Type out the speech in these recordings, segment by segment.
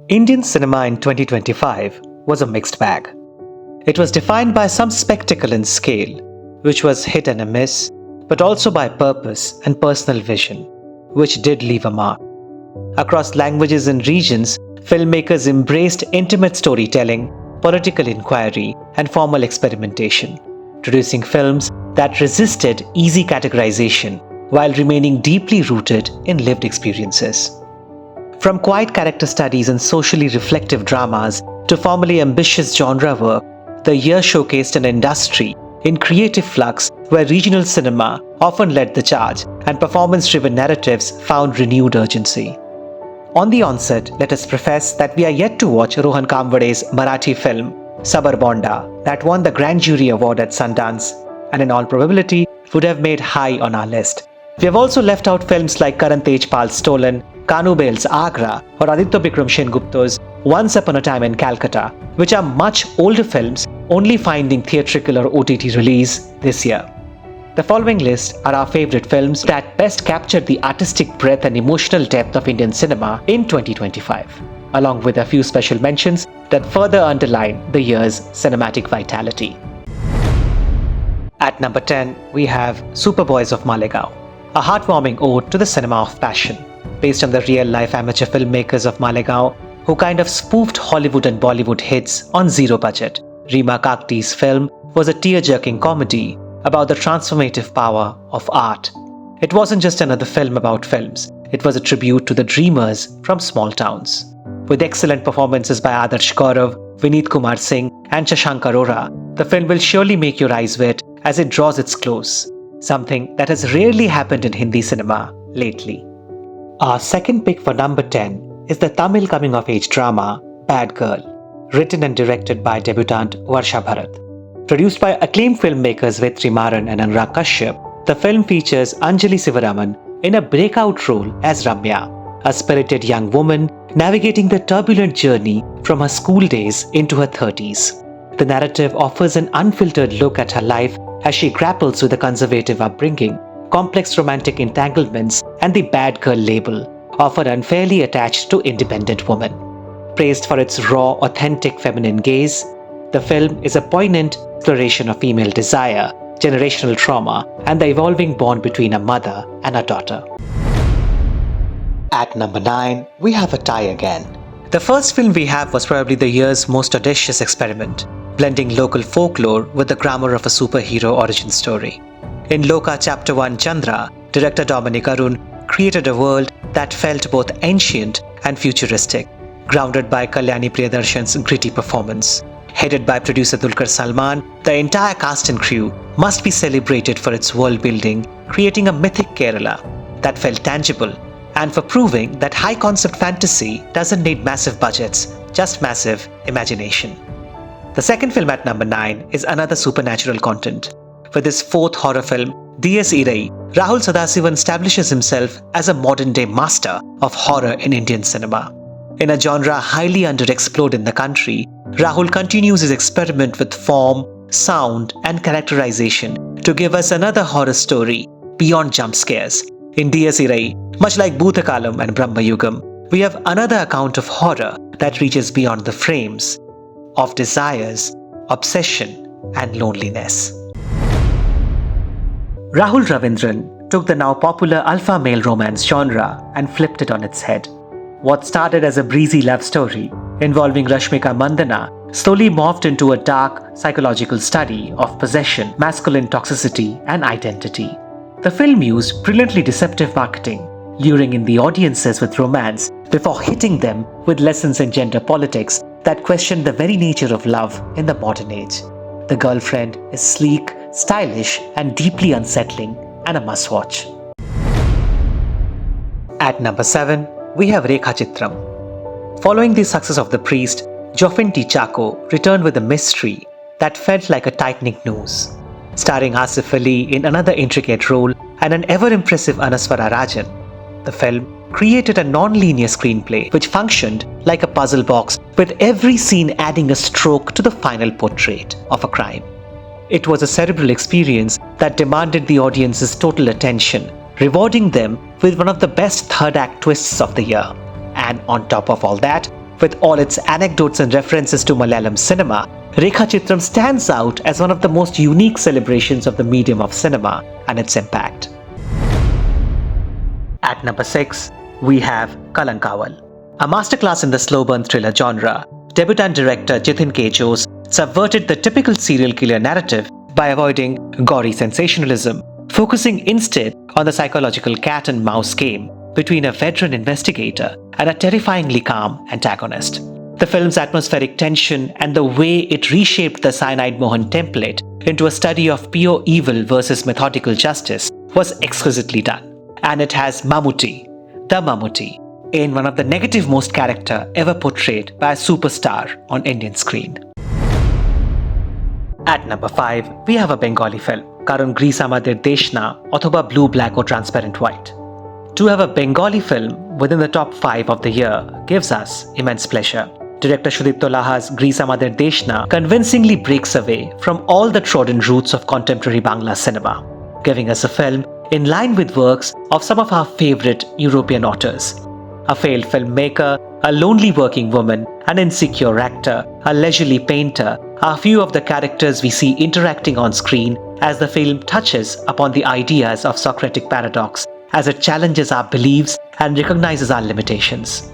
Indian cinema in 2025 was a mixed bag. It was defined by some spectacle and scale, which was hit and a miss, but also by purpose and personal vision, which did leave a mark. Across languages and regions, filmmakers embraced intimate storytelling, political inquiry, and formal experimentation, producing films that resisted easy categorization while remaining deeply rooted in lived experiences. From quiet character studies and socially reflective dramas to formally ambitious genre work, the year showcased an industry in creative flux where regional cinema often led the charge and performance-driven narratives found renewed urgency. On the onset, let us profess that we are yet to watch Rohan Kamvade's Marathi film Sabarbonda that won the Grand Jury Award at Sundance and in all probability would have made high on our list. We have also left out films like Karan Tejpal's Stolen, Kanu Bel's Agra or Aditya Bikram Sengupta's Once Upon a Time in Calcutta, which are much older films only finding theatrical or OTT release this year. The following list are our favorite films that best captured the artistic breadth and emotional depth of Indian cinema in 2025, along with a few special mentions that further underline the year's cinematic vitality. At number 10, we have Superboys of Malegaon, a heartwarming ode to the cinema of passion, based on the real-life amateur filmmakers of Malegaon who kind of spoofed Hollywood and Bollywood hits on zero budget. Reema Kakti's film was a tear-jerking comedy about the transformative power of art. It wasn't just another film about films, it was a tribute to the dreamers from small towns. With excellent performances by Adarsh Gaurav, Vineet Kumar Singh and Shashank Arora, the film will surely make your eyes wet as it draws its close, something that has rarely happened in Hindi cinema lately. Our second pick for number 10 is the Tamil coming-of-age drama Bad Girl, written and directed by debutant Varsha Bharat. Produced by acclaimed filmmakers Vetri Maran and Anurag Kashyap, the film features Anjali Sivaraman in a breakout role as Ramya, a spirited young woman navigating the turbulent journey from her school days into her 30s. The narrative offers an unfiltered look at her life as she grapples with a conservative upbringing, complex romantic entanglements, and the bad girl label, often unfairly attached to independent women. Praised for its raw, authentic feminine gaze, the film is a poignant exploration of female desire, generational trauma, and the evolving bond between a mother and a daughter. At number 9, we have a tie again. The first film we have was probably the year's most audacious experiment, blending local folklore with the glamour of a superhero origin story. In Lokah Chapter 1 Chandra, director Dominic Arun created a world that felt both ancient and futuristic, grounded by Kalyani Priyadarshan's gritty performance. Headed by producer Dulquer Salman, the entire cast and crew must be celebrated for its world building, creating a mythic Kerala that felt tangible, and for proving that high-concept fantasy doesn't need massive budgets, just massive imagination. The second film at number 9 is another supernatural content. For this fourth horror film, D.S. Irai, Rahul Sadasivan establishes himself as a modern-day master of horror in Indian cinema. In a genre highly underexplored in the country, Rahul continues his experiment with form, sound, and characterization to give us another horror story beyond jump scares. In D.S. Irai, much like Bhutakalam and Brahma Yugam, we have another account of horror that reaches beyond the frames, of desires, obsession, and loneliness. Rahul Ravindran took the now popular alpha male romance genre and flipped it on its head. What started as a breezy love story involving Rashmika Mandana slowly morphed into a dark psychological study of possession, masculine toxicity, and identity. The film used brilliantly deceptive marketing, luring in the audiences with romance before hitting them with lessons in gender politics that questioned the very nature of love in the modern age. The girlfriend is sleek, stylish, and deeply unsettling, and a must-watch. At number 7, we have Rekha Chitram. Following the success of The Priest, Joffin T. Chacko returned with a mystery that felt like a tightening noose. Starring Asif Ali in another intricate role and an ever-impressive Anaswara Rajan, the film created a non-linear screenplay which functioned like a puzzle box, with every scene adding a stroke to the final portrait of a crime. It was a cerebral experience that demanded the audience's total attention, rewarding them with one of the best third act twists of the year. And on top of all that, With all its anecdotes and references to Malayalam cinema, Rekha Chitram stands out as one of the most unique celebrations of the medium of cinema and its impact. At number 6, we have Kalankaval. A masterclass in the slow burn thriller genre, debutant director Jithin K. Jose subverted the typical serial killer narrative by avoiding gory sensationalism, focusing instead on the psychological cat and mouse game between a veteran investigator and a terrifyingly calm antagonist. The film's atmospheric tension and the way it reshaped the Cyanide Mohan template into a study of pure evil versus methodical justice was exquisitely done. And it has Mammootty, the Mammootty, in one of the negative most character ever portrayed by a superstar on Indian screen. At number 5, we have a Bengali film, Karon Grease Amader Deshna, Othoba Blue, Black or Transparent White. To have a Bengali film within the top 5 of the year gives us immense pleasure. Director Sudipto Laha's Grease Amader Deshna convincingly breaks away from all the trodden roots of contemporary Bangla cinema, giving us a film in line with works of some of our favorite European authors. A failed filmmaker, a lonely working woman, an insecure actor, a leisurely painter are few of the characters we see interacting on screen as the film touches upon the ideas of Socratic paradox as it challenges our beliefs and recognizes our limitations.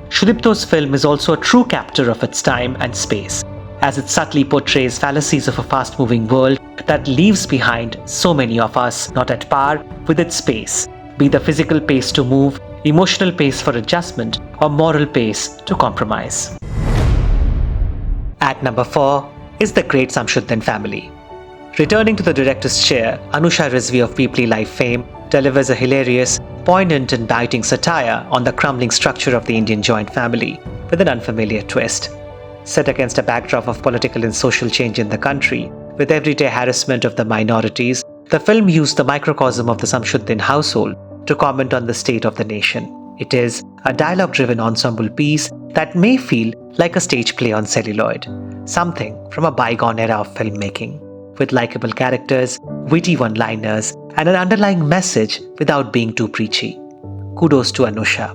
Sudipto's film is also a true captor of its time and space, as it subtly portrays fallacies of a fast-moving world that leaves behind so many of us not at par with its pace, be the physical pace to move, emotional pace for adjustment, or moral pace to compromise. At number 4 is The Great Samshuddin Family. Returning to the director's chair, Anusha Rizvi of Peoply Life fame delivers a hilarious, poignant and biting satire on the crumbling structure of the Indian joint family with an unfamiliar twist. Set against a backdrop of political and social change in the country, with everyday harassment of the minorities, the film used the microcosm of the Samshuddin household to comment on the state of the nation. It is a dialogue-driven ensemble piece that may feel like a stage play on celluloid, something from a bygone era of filmmaking, with likable characters, witty one-liners, and an underlying message without being too preachy. Kudos to Anusha.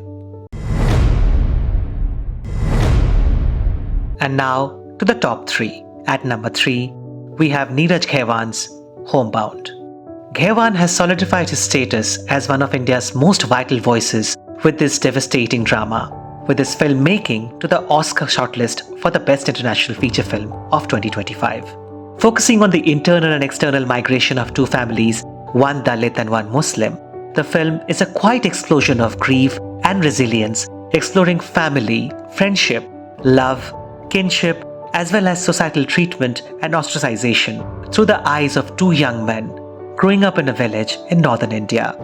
And now to the top 3. At number 3, we have Neeraj Ghaiwan's Homebound. Ghaiwan has solidified his status as one of India's most vital voices with this devastating drama, with his filmmaking to the Oscar shortlist for the Best International Feature Film of 2025. Focusing on the internal and external migration of two families, one Dalit and one Muslim, the film is a quiet explosion of grief and resilience, exploring family, friendship, love, kinship, as well as societal treatment and ostracization through the eyes of two young men growing up in a village in northern India.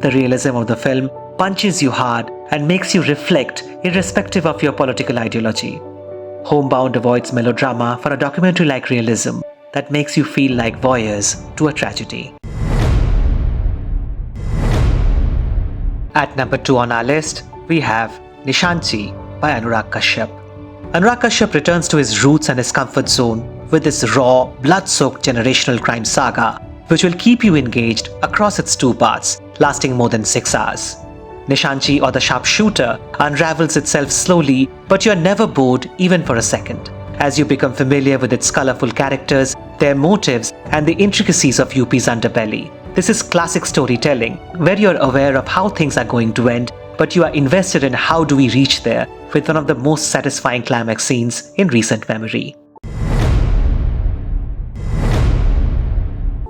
The realism of the film punches you hard and makes you reflect irrespective of your political ideology. Homebound avoids melodrama for a documentary-like realism that makes you feel like voyeurs to a tragedy. At number 2 on our list, we have Nishaanchi by Anurag Kashyap. Anurag Kashyap returns to his roots and his comfort zone with this raw, blood-soaked generational crime saga, which will keep you engaged across its 2 parts, lasting more than 6 hours. Nishaanchi, or the sharpshooter, unravels itself slowly, but you're never bored even for a second, as you become familiar with its colorful characters, their motives, and the intricacies of UP's underbelly. This is classic storytelling, where you're aware of how things are going to end, but you are invested in how do we reach there, with one of the most satisfying climax scenes in recent memory.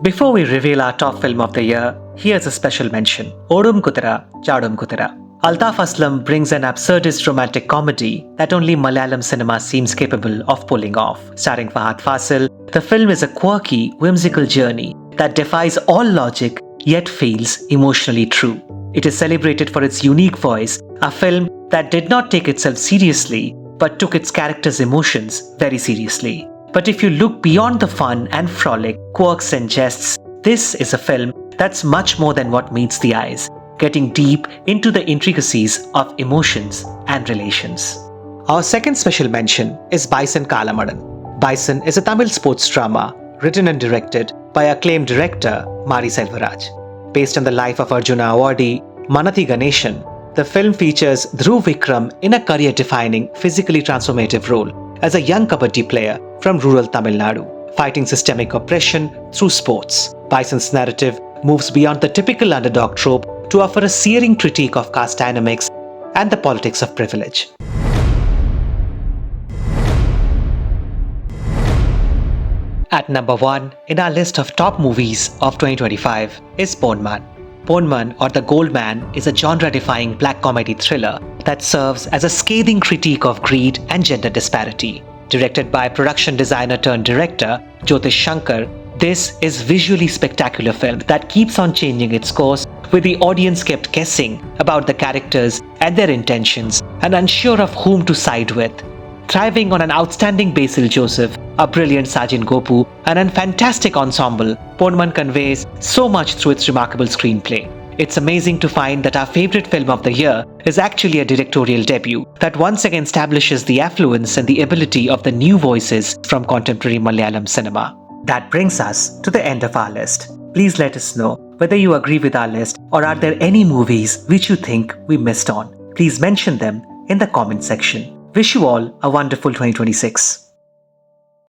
Before we reveal our top film of the year, here's a special mention: Odum Kutara, Chadum Kutara. Altaf Aslam brings an absurdist romantic comedy that only Malayalam cinema seems capable of pulling off. Starring Fahad Fasil, the film is a quirky, whimsical journey that defies all logic yet feels emotionally true. It is celebrated for its unique voice, a film that did not take itself seriously but took its characters' emotions very seriously. But if you look beyond the fun and frolic, quirks and jests, this is a film that's much more than what meets the eyes, getting deep into the intricacies of emotions and relations. Our second special mention is Bison Kalamadan. Bison is a Tamil sports drama written and directed by acclaimed director Mari Selvaraj. Based on the life of Arjuna awardee Manathi Ganeshan, The film features Dhruv Vikram in a career-defining, physically transformative role as a young kabaddi player from rural Tamil Nadu, fighting systemic oppression through sports. Bison's narrative moves beyond the typical underdog trope to offer a searing critique of caste dynamics and the politics of privilege. At number 1 in our list of top movies of 2025 is Pon Man. Pon Man or The Gold Man is a genre-defying black comedy thriller that serves as a scathing critique of greed and gender disparity. Directed by production designer turned director Jyotish Shankar, this is visually spectacular film that keeps on changing its course, with the audience kept guessing about the characters and their intentions and unsure of whom to side with. Thriving on an outstanding Basil Joseph, a brilliant Sajin Gopu, and a fantastic ensemble, Pon Man conveys so much through its remarkable screenplay. It's amazing to find that our favorite film of the year is actually a directorial debut that once again establishes the affluence and the ability of the new voices from contemporary Malayalam cinema. That brings us to the end of our list. Please let us know whether you agree with our list or are there any movies which you think we missed on. Please mention them in the comment section. Wish you all a wonderful 2026.